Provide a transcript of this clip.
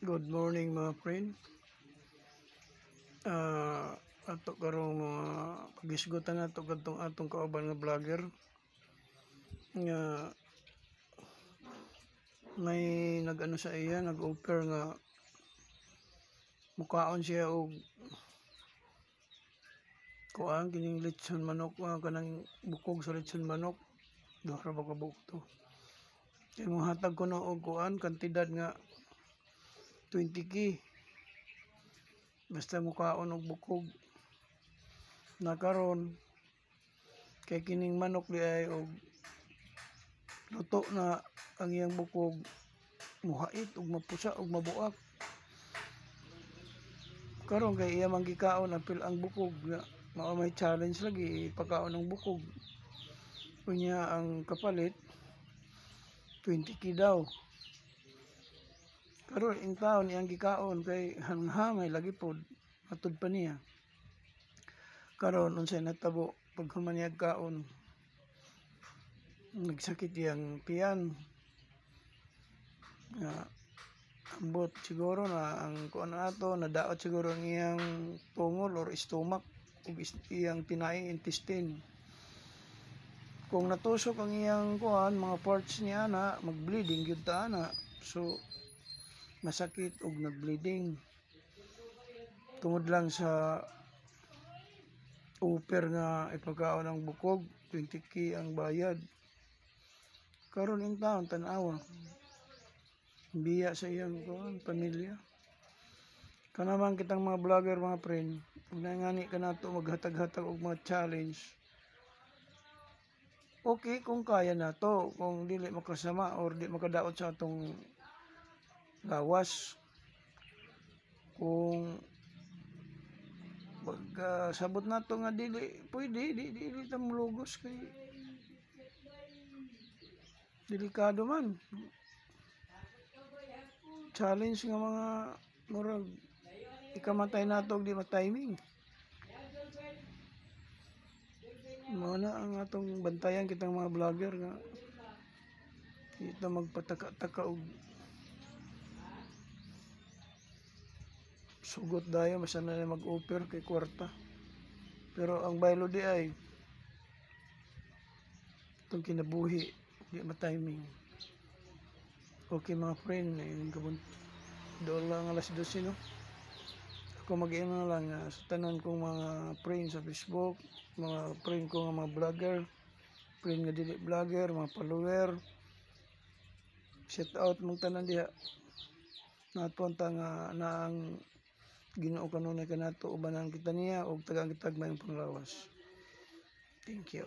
Good morning mga friend. Ato karong mga pagisgutan nato kadtong atong kauban nga vlogger nga may nag-ano sa iya, nag-offer nga mukaon siya og kuan kining lechon manok, kanang bukog sa lechon manok. Duha ra ba ka buok. Kay mohatag ko na og kuan kantidad nga 20k. Basta mukaon og bukog na karon kay kining manok di ay og luto na ang iyang bukog, muhait og mapusa og mabuak. Karon kay iya man gikaon apil ang bukog nga mao may challenge lagi pagkaon ng bukog. Unya ang kapalit 20k daw. Karon in taon iyang gikaon kay hanghamay lagi pod matud pa niya. Karon unsay natabo paghuman niya kaon, nagsakit iyang tiyan. Ambot siguro na ang kuan ato nadaot siguro ang iyang tungol or stomach ug iyang tinaing intestine. Kung natusok ang iyang kuan mga parts niya na mag-bleeding gyud ta ana. So masakit ug nag-bleeding tungod lang sa offer nga ipagkaon ang bukog, 20k ang bayad. Karon in taon tan-awa biya sa iyang pamilya. Kanaman kitang mga vlogger mga friend, kung nangani ka nato maghatag-hatag og mga challenge, okay kung kaya nato, kung dili makasama or di makadaot sa atong lawas. Kung sabot nato nga dili pwede, dili ta mulugos kay delikado man. Challenge nga mga murag ikamatay nato og di ma-timing. Mao na ang atong bantayan kitang mga vlogger nga kita magpataka-taka og sugot dayo basta na mag-offer kay kwarta. Pero ang baylo di ay itong kinabuhi di ma-timing. Okay mga friend, ayun doon lang alas 12 no. Ako mag-ina lang sa tanan kong mga friend sa Facebook, mga friend ko nga mga vlogger, friend nga dili vlogger, mga follower. Shout out mong tanan diha. Napunta nga na ang Ginoo kanunay kanato ubanan kita niya og tagang kitag mayong panglawas. Thank you.